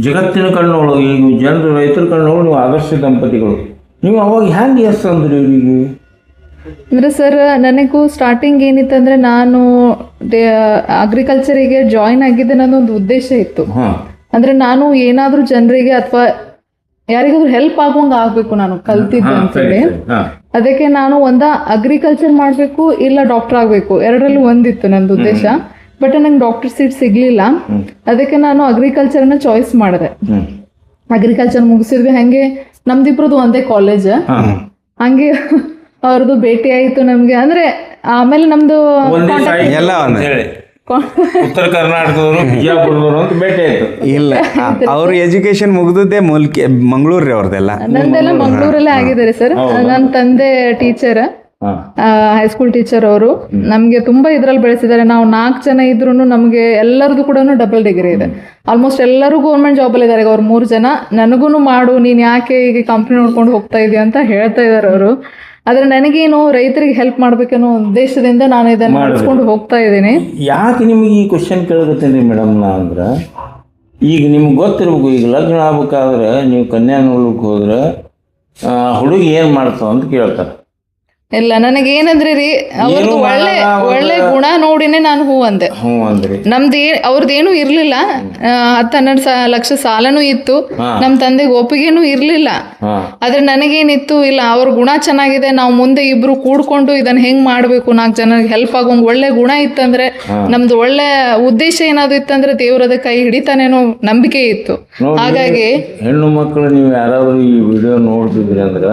ಜಗತ್ತಿನ ಕಣ್ಣೊಳಗೆ ಈಗ ಜನರು ರೈತರ ಕಣ್ಣೊಳಗೆ ನೀವು ಆದರ್ಶ ದಂಪತಿಗಳು. ನೀವು ಅವಾಗ ಹ್ಯಾಂಗೆ ಎಸ್ ಅಂದ್ರಿ ಇವರಿಗೆ? ಅಂದರೆ ಸರ್ ನನಗೂ ಸ್ಟಾರ್ಟಿಂಗ್ ಏನಿತ್ತಂದರೆ ನಾನು ಅಗ್ರಿಕಲ್ಚರಿಗೆ ಜಾಯಿನ್ ಆಗಿದ್ದೆ ನನ್ನೊಂದು ಉದ್ದೇಶ ಇತ್ತು. ಹಾಂ ಅಂದರೆ ನಾನು ಏನಾದರೂ ಜನರಿಗೆ ಅಥವಾ ಯಾರಿಗಾದ್ರೂ ಹೆಲ್ಪ್ ಆಗೋಂಗೆ ಆಗಬೇಕು ನಾನು ಕಲ್ತಿದ್ದೆ ಅಂತೇಳಿ. ಹಾಂ ಅದಕ್ಕೆ ನಾನು ಅಗ್ರಿಕಲ್ಚರ್ ಮಾಡಬೇಕು ಇಲ್ಲ ಡಾಕ್ಟರ್ ಆಗಬೇಕು, ಎರಡರಲ್ಲೂ ಒಂದಿತ್ತು ನಂದು ಉದ್ದೇಶ. ಬಟ್ ನಂಗೆ ಡಾಕ್ಟರ್ ಸೀಟ್ ಸಿಗಲಿಲ್ಲ. ಅದಕ್ಕೆ ನಾನು ಅಗ್ರಿಕಲ್ಚರ್ನ ಚಾಯ್ಸ್ ಮಾಡಿದೆ. ಅಗ್ರಿಕಲ್ಚರ್ ಮುಗಿಸಿದ್ವಿ. ಹಾಗೆ ನಮ್ದಿಬ್ರದ್ದು ಒಂದೇ ಕಾಲೇಜ್. ಹಂಗೆ ಅವ್ರದ್ದು ಭೇಟಿ ಆಯಿತು ನಮಗೆ. ಅಂದರೆ ಆಮೇಲೆ ನಮ್ದು ಒಂದೇ ಸಾಯಿ ಎಲ್ಲ ಅಂತ ಹೇಳಿ ಉತ್ತರ ಕರ್ನಾಟಕದವರು ಬಿಜಾಪುರದವರು ಅಂತ ಭೇಟಿ ಆಯ್ತು. ಇಲ್ಲ ಅವ್ರ ಎಜುಕೇಶನ್ ಮುಗಿದದ್ದೇ ಮಂಗಳೂರು ರೀ ಅವ್ರದ್ದೆಲ್ಲ. ನಂದೆಲ್ಲ ಮಂಗಳೂರಲ್ಲೇ ಆಗಿದ್ದಾರೆ ಸರ್. ನನ್ನ ತಂದೆ ಟೀಚರ್, ಹೈಸ್ಕೂಲ್ ಟೀಚರ್. ಅವರು ನಮಗೆ ತುಂಬಾ ಇದ್ರಲ್ಲಿ ಬೆಳೆಸಿದ್ದಾರೆ. ನಾವು 4 ಜನ ಇದ್ರು ನಮಗೆ ಎಲ್ಲರದು ಕೂಡ ಡಬಲ್ ಡಿಗ್ರಿ ಇದೆ. ಆಲ್ಮೋಸ್ಟ್ ಎಲ್ಲರೂ ಗೌರ್ಮೆಂಟ್ ಜಾಬಲ್ಲಿ ಇದ್ದಾರೆ. ಅವ್ರು 3 ಜನ. ನನಗೂ ಮಾಡು, ನೀನು ಯಾಕೆ ಈಗ ಕಂಪ್ನಿ ನೋಡ್ಕೊಂಡು ಹೋಗ್ತಾ ಇದೀಯ ಅಂತ ಹೇಳ್ತಾ ಇದ್ದಾರೆ ಅವರು. ಆದ್ರೆ ನನಗೇನು ರೈತರಿಗೆ ಹೆಲ್ಪ್ ಮಾಡ್ಬೇಕನ್ನೋ ಉದ್ದೇಶದಿಂದ ನಾನು ಇದನ್ನು ನಡೆಸ್ಕೊಂಡು ಹೋಗ್ತಾ ಇದ್ದೀನಿ. ಯಾಕೆ ನಿಮಗೆ ಈ ಕ್ವಶನ್ ಕೇಳಕತ್ತೀನಿ ಮೇಡಮ್ ನಾ ಅಂದ್ರೆ, ಈಗ ನಿಮ್ಗೆ ಗೊತ್ತಿರ್ಬೇಕು, ಈಗ ಲಗ್ನ ಆಗ್ಬೇಕಾದ್ರೆ ನೀವು ಕನ್ಯಾ ನೋಡ್ಲಿಕ್ಕೆ ಹೋದ್ರೆ ಹುಡುಗಿ ಏನು ಮಾಡ್ತಾವ ಅಂತ ಕೇಳ್ತಾರೆ. ಇಲ್ಲ, ನನಗೇನಂದ್ರೆ ರೀ ಅವ್ರದ್ದು ಒಳ್ಳೆ ಗುಣ ನೋಡಿನೇ ನಾನು ಹೂ ಅಂದೆ. ಅವ್ರದ್ದೇನು ಇರ್ಲಿಲ್ಲ. 10-12 ಲಕ್ಷ ಸಾಲನೂ ಇತ್ತು. ನಮ್ ತಂದೆಗೆ ಒಪ್ಪಿಗೆನೂ ಇರ್ಲಿಲ್ಲ. ಆದ್ರೆ ನನಗೇನಿತ್ತು, ಇಲ್ಲ ಅವ್ರ ಗುಣ ಚೆನ್ನಾಗಿದೆ, ನಾವು ಮುಂದೆ ಇಬ್ರು ಕೂಡ್ಕೊಂಡು ಇದನ್ನ ಹೆಂಗ್ ಮಾಡ್ಬೇಕು, 4 ಜನರಿಗೆ ಹೆಲ್ಪ್ ಆಗೋಂಗ್ ಒಳ್ಳೆ ಗುಣ ಇತ್ತಂದ್ರೆ, ನಮ್ದು ಒಳ್ಳೆ ಉದ್ದೇಶ ಏನಾದ್ರು ಇತ್ತಂದ್ರೆ ದೇವ್ರದ ಕೈ ಹಿಡಿತಾನೇನೋ ನಂಬಿಕೆ ಇತ್ತು. ಹಾಗಾಗಿ ಹೆಣ್ಣು ಮಕ್ಕಳು ನೀವು ಯಾರಾದ್ರೂ ಈ ವಿಡಿಯೋ ನೋಡ್ತಿದ್ರಿ ಅಂದ್ರೆ,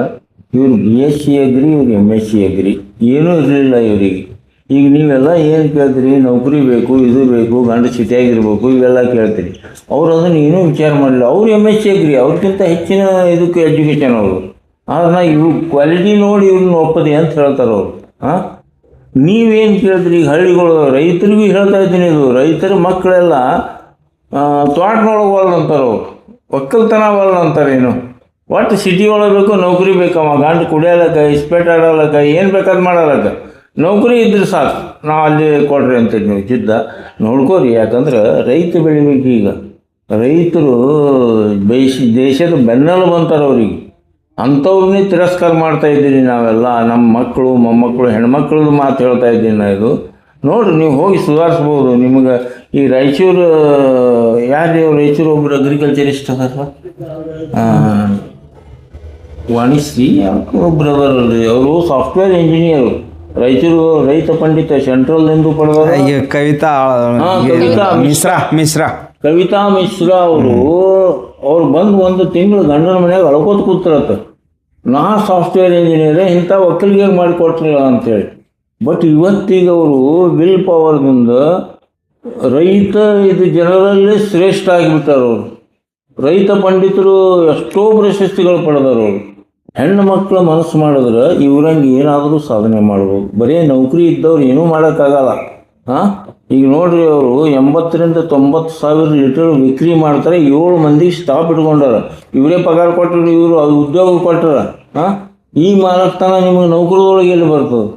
ಇವ್ರು BSc ಅಗ್ರಿ, ಇವ್ರು MSc ಅಗ್ರಿ, ಏನೂ ಇರಲಿಲ್ಲ ಇವರಿಗೆ. ಈಗ ನೀವೆಲ್ಲ ಏನು ಕೇಳ್ತೀರಿ, ನೌಕರಿ ಬೇಕು, ಇದು ಬೇಕು, ಗಂಡ ಸಿಟಿಯಾಗಿರ್ಬೇಕು, ಇವೆಲ್ಲ ಕೇಳ್ತೀರಿ. ಅವ್ರು ಅದನ್ನು ಏನೂ ವಿಚಾರ ಮಾಡಲಿಲ್ಲ. ಅವ್ರು MSc ಅಗ್ರಿ, ಅವ್ರಿಗಿಂತ ಹೆಚ್ಚಿನ ಇದಕ್ಕೆ ಎಜುಕೇಷನ್ ಅವರು. ಆದ್ರೆ ಇವ್ರು ಕ್ವಾಲಿಟಿ ನೋಡಿ ಇವ್ರನ್ನ ಒಪ್ಪದೆ ಅಂತ ಹೇಳ್ತಾರೆ ಅವರು. ನೀವೇನು ಕೇಳ್ತೀರಿ? ಈಗ ಹಳ್ಳಿಗಳು ರೈತರಿಗೂ ಹೇಳ್ತಾ ಇದ್ದೀನಿ, ಇದು ರೈತರ ಮಕ್ಕಳೆಲ್ಲ ತೋಟನೊಳಗೆ ಒಳ್ದಂತಾರೆ, ಅವ್ರು ಒಕ್ಕಲ್ತನ ಒಳ್ದಂತಾರೆ. ಏನು ಒಟ್ಟು ಸಿಟಿ ಒಳಗೆ ಬೇಕು, ನೌಕರಿ ಬೇಕಮ್ಮ, ಗಂಡು ಕುಡಿಯೋಲಕ್ಕ, ಇಸ್ಪೇಟ್ ಆಡೋಲಕ್ಕ, ಏನು ಬೇಕಾದ್ ಮಾಡೋಲಕ್ಕ ನೌಕರಿ ಇದ್ರೆ ಸಾಕು, ನಾವು ಅಲ್ಲಿ ಕೊಡ್ರಿ ಅಂತೀವಿ. ನೀವು ಜಿದ್ದ ನೋಡ್ಕೋರಿ. ಯಾಕಂದ್ರೆ ರೈತ ಬೆಳಿಬೇಕು. ಈಗ ರೈತರು ದೇಶದ ಬೆನ್ನೆಲು ಬಂತಾರೆ ಅವ್ರಿಗೆ. ಅಂಥವ್ರನ್ನೇ ತಿರಸ್ಕಾರ ಮಾಡ್ತಾ ಇದ್ದೀರಿ ನಾವೆಲ್ಲ. ನಮ್ಮ ಮಕ್ಕಳು ಮೊಮ್ಮಕ್ಕಳು ಹೆಣ್ಮಕ್ಳದ್ದು ಮಾತು ಹೇಳ್ತಾ ಇದ್ದೀನಿ ನಾ. ಇದು ನೋಡಿರಿ, ನೀವು ಹೋಗಿ ಸುಧಾರಿಸ್ಬೋದು. ನಿಮ್ಗೆ ಈ ರಾಯಚೂರು ರಾಯಚೂರು ಒಬ್ಬರು ಅಗ್ರಿಕಲ್ಚರಿಸ್ಟ್ ಅದಾರ, ವಾಣಿಶ್ರೀ ಒಬ್ಬರು ಅದಾರಲ್ರಿ, ಅವರು ಸಾಫ್ಟ್ವೇರ್ ಇಂಜಿನಿಯರು. ರಾಯಚೂರು ರೈತ ಪಂಡಿತ ಸೆಂಟ್ರಲ್ನಿಂದ ಪಡೆದ ಕವಿತಾ ಮಿಶ್ರಾ ಅವ್ರು ಬಂದು 1 ತಿಂಗಳು ಗಂಡನ ಮನೆಯಾಗ ಅಳ್ಕೋತ ಕೂತಿರತ್ತ. ನಾ ಸಾಫ್ಟ್ವೇರ್ ಇಂಜಿನಿಯರ್, ಇಂಥ ಒಕ್ಕಲಿಗೆ ಮಾಡಿಕೊಟ್ರಿಲ್ಲ ಅಂತೇಳಿ. ಬಟ್ ಇವತ್ತಿಗೆ ಅವರು ವಿಲ್ ಪವರ್ದಿಂದ ರೈತ ಇದು ಜನರಲ್ಲಿ ಶ್ರೇಷ್ಠ ಆಗಿಬಿಟ್ಟಾರ ಅವರು. ರೈತ ಪಂಡಿತರು ಎಷ್ಟೋ ಪ್ರಶಸ್ತಿಗಳು ಪಡೆದವರು. ಹೆಣ್ಣು ಮಕ್ಕಳ ಮನಸ್ಸು ಮಾಡಿದ್ರೆ ಇವ್ರಂಗೆ ಏನಾದರೂ ಸಾಧನೆ ಮಾಡ್ಬೋದು. ಬರೀ ನೌಕರಿ ಇದ್ದವ್ರು ಏನೂ ಮಾಡೋಕ್ಕಾಗಲ್ಲ. ಈಗ ನೋಡ್ರಿ, ಅವರು 80,000-90,000 ಲೀಟರ್ ವಿಕ್ರಿ ಮಾಡ್ತಾರೆ. 7 ಮಂದಿಗೆ ಸ್ಟಾಪ್ ಇಟ್ಕೊಂಡಾರ. ಇವರೇ ಪಗಾರ ಕೊಟ್ಟರು, ಇವರು ಅದು ಉದ್ಯೋಗ ಕೊಟ್ಟಾರ. ಈ ಮಾಲಕ್ತನ ನಿಮಗೆ ನೌಕರದೊಳಗೆ ಎಲ್ಲಿ ಬರ್ತದೆ?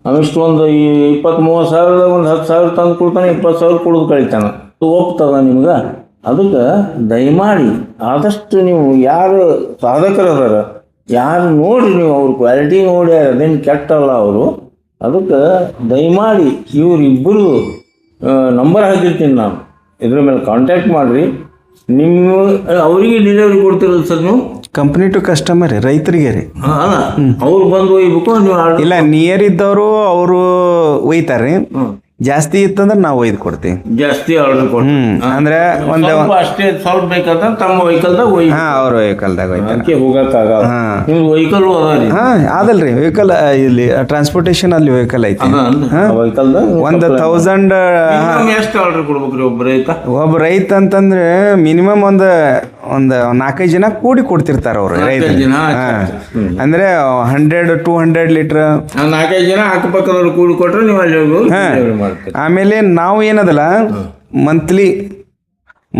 ಅವಿಷ್ಟು ಒಂದು 20-30 ಸಾವಿರದಾಗ ಒಂದು 10,000 ತಂದು ಕೊಡ್ತಾನೆ, 20,000 ಕೊಡೋದು ಕಳಿತಾನೆ. ಒಪ್ತದ ನಿಮ್ಗೆ? ಅದಕ್ಕೆ ದಯಮಾಡಿ ಆದಷ್ಟು ನೀವು ಯಾರು ಸಾಧಕರು ಅದಾರ, ಯಾರು ನೋಡಿರಿ, ನೀವು ಅವ್ರ ಕ್ವಾಲಿಟಿ ನೋಡಿ, ಅದೇನು ಕೆಟ್ಟಲ್ಲ ಅವರು. ಅದಕ್ಕೆ ದಯಮಾಡಿ ಇವರಿಬ್ಬರು ನಂಬರ್ ಹಾಕಿರ್ತೀನಿ ನಾನು, ಇದ್ರ ಮೇಲೆ ಕಾಂಟ್ಯಾಕ್ಟ್ ಮಾಡಿರಿ. ನಿಮ್ಮ ಅವರಿಗೆ ಡೆಲಿವರಿ ಕೊಡ್ತಿರಲ್ಲ ಸರ್ ನೀವು? ಕಂಪ್ನಿ ಟು ಕಸ್ಟಮರ್ ರೈತರಿಗೆ ರೀ. ಅಲ್ಲ, ಅವ್ರು ಬಂದು ಒಯ್ಬೇಕು, ನೀವು ಇಲ್ಲ ನಿಯರ್ ಇದ್ದವರು ಅವರು ಒಯ್ತಾರೆ. ಜಾಸ್ತಿ ಇತ್ತಂದ್ರೆ ನಾವು ಒಯ್ದು ಕೊಡ್ತೀವಿ. ಜಾಸ್ತಿ ಆರ್ಡರ್ ಕೊಡ್ತೀವಿ ಅಂದ್ರೆ ಒಂದು ಅಷ್ಟೇ ಸ್ವಲ್ಪ ಬೇಕಂತ ತಮ್ಮ ವೆಹಿಕಲ್ದಾಗ ಒಯ್ದು. ಅವ್ರ ವೆಹಿಕಲ್ದಾಗ ಅದಕ್ಕೆ ಹೋಗಕ್ಕಾಗಲ್ಲ. ನಿಮ್ದು ವೆಹಿಕಲ್ ಅದಾರಿ? ಅದಲ್ರಿ, ವೆಹಿಕಲ್ ಇಲ್ಲಿ ಟ್ರಾನ್ಸ್ಪೋರ್ಟೇಷನ್ ಅಲ್ಲಿ ವೆಹಿಕಲ್ ಐತಿ. ವೆಹಿಕಲ್ದಾಗ 1,000 ಎಷ್ಟು ಆರ್ಡರ್ ಕೊಡ್ಬೇಕ್ರಿ ಒಬ್ಬ ರೈತ? ಅಂತಂದ್ರೆ ಮಿನಿಮಮ್ ಒಂದು 4-5 ಜನ ಕೂಡಿ ಕೊಡ್ತಿರ್ತಾರ ಅವ್ರು ರೈತರು. ಅಂದ್ರೆ 100-200 ಲೀಟರ್ 4-5 ಜನ ಅಕ್ಕಪಕ್ಕದವ್ರು ಕೂಡಿ ಕೊಟ್ರೆ ನೀವು ಅಲ್ಲಿ ಹೋಗಿ. ಆಮೇಲೆ ನಾವು ಏನದಲ್ಲ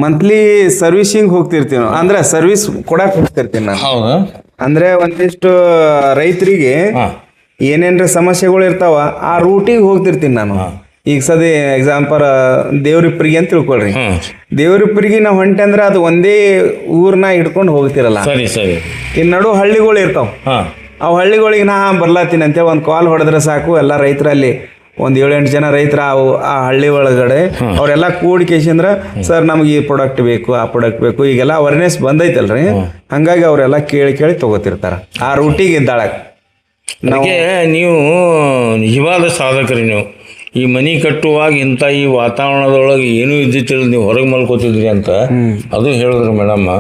ಮಂತ್ಲಿ ಸರ್ವಿಸಿಂಗ್ ಹೋಗ್ತಿರ್ತೀವಿ ನಾವು. ಅಂದ್ರೆ ಸರ್ವಿಸ್ ಕೊಡಕ್ ಹೋಗ್ತಿರ್ತೀನಿ ನಾನು. ಅಂದ್ರೆ ಒಂದಿಷ್ಟು ರೈತರಿಗೆ ಏನೇನ್ರ ಸಮಸ್ಯೆಗಳು ಇರ್ತಾವ, ಆ ರೂಟಿಗೆ ಹೋಗ್ತಿರ್ತೀನಿ ನಾನು. ಈಗ ಸದಿ ಎಕ್ಸಾಂಪಲ್ ದೇವ್ರಿಪ್ರಿಗೆ ಅಂತ ತಿಳ್ಕೊಳ್ರಿ. ಹ್ಮ್. ದೇವ್ರಿಪ್ರಿಗೆ ನಾವು ಹೊಂಟೆ ಅಂದ್ರೆ ಅದು ಒಂದೇ ಊರ್ನ ಹಿಡ್ಕೊಂಡು ಹೋಗ್ತಿರಲ್ಲ. ಸರಿ ಸರಿ. ಇನ್ನು ನಡು ಹಳ್ಳಿಗಳು ಇರ್ತಾವ. ಹಾಂ. ಆ ಹಳ್ಳಿಗಳಿಗೆ ನಾ ಬರ್ಲಾತೀನಿ ಅಂತೇಳಿ ಒಂದು ಕಾಲ್ ಹೊಡೆದ್ರೆ ಸಾಕು, ಎಲ್ಲ ರೈತರಲ್ಲಿ ಒಂದು 7-8 ಜನ ರೈತರ ಆ ಹಳ್ಳಿ ಒಳಗಡೆ ಅವರೆಲ್ಲ ಕೂಡಿಕೇಶಂದ್ರ ಸರ್ ನಮ್ಗೆ ಈ ಪ್ರಾಡಕ್ಟ್ ಬೇಕು, ಆ ಪ್ರಾಡಕ್ಟ್ ಬೇಕು, ಈಗೆಲ್ಲ ಅವೇರ್ನೆಸ್ ಬಂದೈತಲ್ರಿ. ಹಂಗಾಗಿ ಅವರೆಲ್ಲ ಕೇಳಿ ತಗೋತಿರ್ತಾರ ಆ ರೂಟಿಗೆ ಇದ್ದಾಳಾಗ. ಅದಕ್ಕೆ ನೀವು ನಿಜವಾದ ಸಾಧಕರಿ. ನೀವು ಈ ಮನೆ ಕಟ್ಟುವಾಗ ಇಂಥ ಈ ವಾತಾವರಣದೊಳಗೆ ಏನೂ ಇದ್ದಿತ್ತಿಲ್ಲ, ನೀವು ಹೊರಗೆ ಮಲ್ಕೋತಿದ್ರಿ ಅಂತ ಅದು ಹೇಳಿದ್ರು ಮೇಡಮ್ಮ.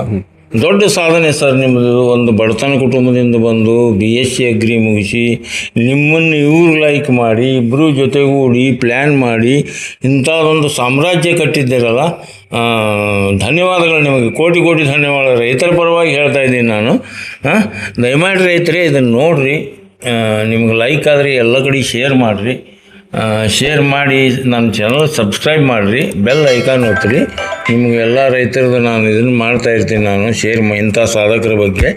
ದೊಡ್ಡ ಸಾಧನೆ ಸರ್ ನಿಮ್ಮದು. ಒಂದು ಬಡತನ ಕುಟುಂಬದಿಂದ ಬಂದು BSc ಅಗ್ರಿ ಮುಗಿಸಿ ನಿಮ್ಮನ್ನು ಇವ್ರು ಲೈಕ್ ಮಾಡಿ ಇಬ್ಬರು ಜೊತೆಗೂಡಿ ಪ್ಲ್ಯಾನ್ ಮಾಡಿ ಇಂಥದ್ದೊಂದು ಸಾಮ್ರಾಜ್ಯ ಕಟ್ಟಿದ್ದೀರಲ್ಲ, ಧನ್ಯವಾದಗಳು ನಿಮಗೆ. ಕೋಟಿ ಕೋಟಿ ಧನ್ಯವಾದ. ರೈತರ ಪರವಾಗಿ ಹೇಳ್ತಾ ಇದ್ದೀನಿ ನಾನು. ದಯಮಾಡಿ ರೈತರೇ ಇದನ್ನು ನೋಡಿರಿ, ನಿಮ್ಗೆ ಲೈಕ್ ಆದರೆ ಎಲ್ಲ ಕಡೆ ಶೇರ್ ಮಾಡಿರಿ. ಶೇರ್ ಮಾಡಿ ನನ್ನ ಚಾನಲ್ ಸಬ್ಸ್ಕ್ರೈಬ್ ಮಾಡಿರಿ, ಬೆಲ್ ಐಕಾನ್ ಒತ್ತಿರಿ. ನಿಮಗೆ ಎಲ್ಲ ರೈತರದ್ದು ನಾನು ಇದನ್ನು ಮಾಡ್ತಾ ಇರ್ತೀನಿ, ನಾನು ಶೇರ್ ಇಂಥ ಸಾಧಕರ ಬಗ್ಗೆ.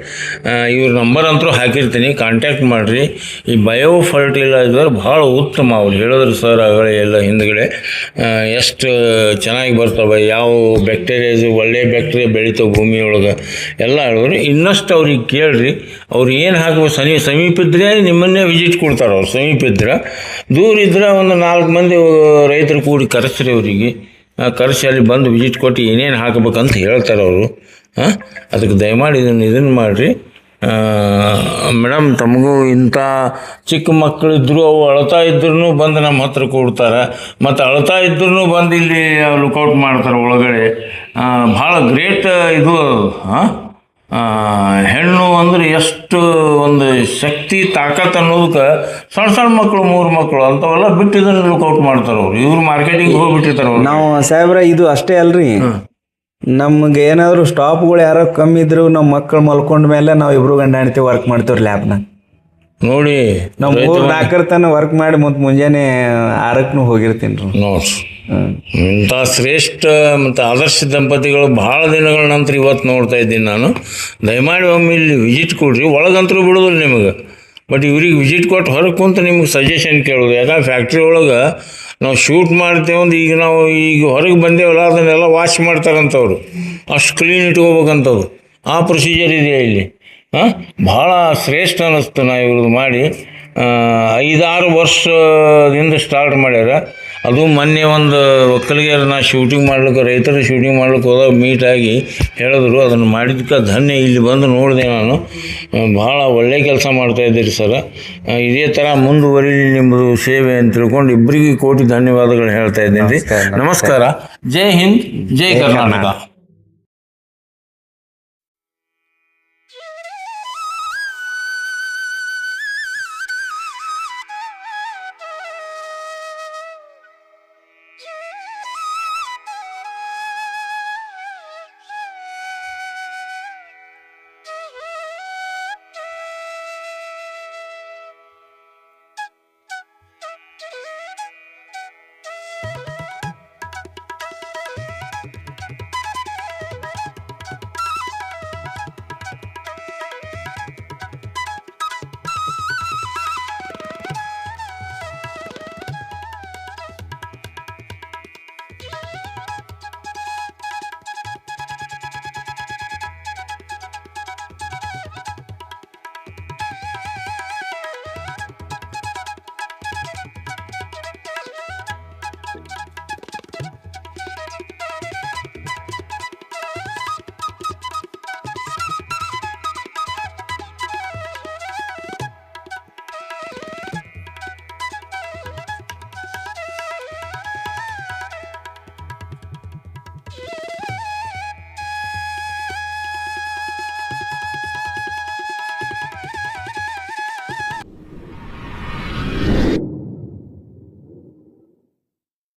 ಇವ್ರ ನಂಬರ್ ಅಂತೂ ಹಾಕಿರ್ತೀನಿ, ಕಾಂಟ್ಯಾಕ್ಟ್ ಮಾಡಿರಿ. ಈ ಬಯೋ ಫರ್ಟಿಲೈಸರ್ ಭಾಳ ಉತ್ತಮ. ಅವ್ರು ಹೇಳಿದ್ರು ಸರ್ ಆಗಲೇ ಎಲ್ಲ ಹಿಂದ್ಗಡೆ ಎಷ್ಟು ಚೆನ್ನಾಗಿ ಬರ್ತವೆ, ಯಾವ ಬ್ಯಾಕ್ಟೀರಿಯಾಸ್ ಒಳ್ಳೆಯ ಬ್ಯಾಕ್ಟೀರಿಯಾ ಬೆಳಿತಾವೆ ಭೂಮಿಯೊಳಗೆ ಎಲ್ಲ ಹೇಳಿದ್ರು. ಇನ್ನಷ್ಟು ಅವ್ರಿಗೆ ಕೇಳಿರಿ. ಅವ್ರು ಏನು ಹಾಕಬೇಕು, ಸಮೀಪ ಇದ್ದರೆ ನಿಮ್ಮನ್ನೇ ವಿಸಿಟ್ ಕೊಡ್ತಾರೆ. ಅವ್ರು ಸಮೀಪ ಇದ್ರೆ, ದೂರ ಇದ್ದರೆ ಒಂದು 4 ಮಂದಿ ರೈತರು ಕೂಡಿ ಕರೆಸ್ರಿ ಅವರಿಗೆ. ಕರೆಸಿ ಅಲ್ಲಿ ಬಂದು ವಿಸಿಟ್ ಕೊಟ್ಟು ಏನೇನು ಹಾಕಬೇಕಂತ ಹೇಳ್ತಾರೆ ಅವರು. ಅದಕ್ಕೆ ದಯಮಾಡಿ ಇದನ್ನು ಮಾಡಿರಿ ಮೇಡಮ್. ತಮಗೂ ಇಂಥ ಚಿಕ್ಕ ಮಕ್ಕಳಿದ್ರು ಅವು ಅಳ್ತಾ ಇದ್ರೂ ಬಂದು ನಮ್ಮ ಹತ್ರ ಕೊಡ್ತಾರೆ, ಮತ್ತು ಅಳ್ತಾ ಇದ್ರೂ ಬಂದು ಇಲ್ಲಿ ಲುಕೌಟ್ ಮಾಡ್ತಾರೆ ಒಳಗಡೆ. ಭಾಳ ಗ್ರೇಟ್ ಇದು. ಹೆಣ್ಣು ಅಂದರೆ ಎಷ್ಟು ಒಂದು ಶಕ್ತಿ ತಾಕತ್ ಅನ್ನೋದಕ್ಕೆ ಸಣ್ಣ ಮಕ್ಕಳು 3 ಮಕ್ಕಳು ಅಂಥವೆಲ್ಲ ಬಿಟ್ಟಿದ್ದನ್ನು ಲುಕೌಟ್ ಮಾಡ್ತಾರೆ ಅವ್ರು. ಇವ್ರು ಮಾರ್ಕೆಟಿಂಗ್ ಹೋಗ್ಬಿಟ್ಟಿರ್ತಾರೆ ಅವ್ರು. ನಾವು ಸಾಹೇಬ್ರ ಇದು ಅಷ್ಟೇ ಅಲ್ರಿ, ನಮ್ಗೆ ಏನಾದ್ರು ಸ್ಟಾಪ್ಗಳು ಯಾರೋ ಕಮ್ಮಿ ಇದ್ರು ನಮ್ಮ ಮಕ್ಕಳು ಮಲ್ಕೊಂಡ ಮೇಲೆ ನಾವು ಇಬ್ರು ಗಂಡ ಹೆಂಡತಿ ವರ್ಕ್ ಮಾಡ್ತೀವ್ರಿ ಲ್ಯಾಬ್ನಾಗ. ನೋಡಿ ನಾವು 3-4 ತನ ವರ್ಕ್ ಮಾಡಿ ಮತ್ತು ಮುಂಜಾನೆ 6ಕ್ಕೂ ಹೋಗಿರ್ತೀನಿ ರೀ. ನೋಡ್ರಿ ಇಂಥ ಶ್ರೇಷ್ಠ ಮತ್ತು ಆದರ್ಶ ದಂಪತಿಗಳು ಭಾಳ ದಿನಗಳ ನಂತರ ಇವತ್ತು ನೋಡ್ತಾ ಇದ್ದೀನಿ ನಾನು. ದಯಮಾಡಿ ಒಮ್ಮೆ ಇಲ್ಲಿ ವಿಸಿಟ್ ಕೊಡ್ರಿ. ಒಳಗಂತರೂ ಬಿಡೋದಿಲ್ಲ ನಿಮಗೆ, ಬಟ್ ಇವ್ರಿಗೆ ವಿಸಿಟ್ ಕೊಟ್ಟು ಹೊರಗೆ ಕುಂತು ನಿಮ್ಗೆ ಸಜೆಷನ್ ಕೇಳೋದು. ಯಾಕಂದ್ರೆ ಫ್ಯಾಕ್ಟ್ರಿ ಒಳಗೆ ನಾವು ಶೂಟ್ ಮಾಡ್ತೇವೆ ಈಗ ಹೊರಗೆ ಬಂದೇವಲ್ಲ ಅದನ್ನೆಲ್ಲ ವಾಶ್ ಮಾಡ್ತಾರಂತವ್ರು. ಅಷ್ಟು ಕ್ಲೀನ್ ಇಟ್ಕೋಬೇಕಂತವ್ರು. ಆ ಪ್ರೊಸೀಜರ್ ಇದೆ ಇಲ್ಲಿ. ಭಾಳ ಶ್ರೇಷ್ಠ ಅನ್ನಿಸ್ತು ನಾ ಇವ್ರದ್ದು ಮಾಡಿ. 5-6 ವರ್ಷದಿಂದ ಸ್ಟಾರ್ಟ್ ಮಾಡ್ಯಾರ. ಅದು ಮೊನ್ನೆ ಒಂದು ಒಕ್ಕಲಿಗೆ ನಾ ಶೂಟಿಂಗ್ ಮಾಡ್ಲಿಕ್ಕೆ, ರೈತರ ಶೂಟಿಂಗ್ ಮಾಡ್ಲಿಕ್ಕೆ ಹೋದಾಗ ಮೀಟಾಗಿ ಹೇಳಿದ್ರು. ಅದನ್ನು ಮಾಡಿದ್ದಕ್ಕೆ ಧನ್ಯ. ಇಲ್ಲಿ ಬಂದು ನೋಡಿದೆ ನಾನು. ಭಾಳ ಒಳ್ಳೆಯ ಕೆಲಸ ಮಾಡ್ತಾಯಿದ್ದೀರಿ ಸರ್. ಇದೇ ಥರ ಮುಂದುವರಿಲಿ ನಿಮ್ಮದು ಸೇವೆ ಅಂತ ತಿಳ್ಕೊಂಡು ಇಬ್ಬರಿಗೂ ಕೋಟಿ ಧನ್ಯವಾದಗಳು ಹೇಳ್ತಾ ಇದ್ದೀನಿ ರೀ. ನಮಸ್ಕಾರ. ಜೈ ಹಿಂದ್, ಜೈ ಕರ್ನಾಟಕ.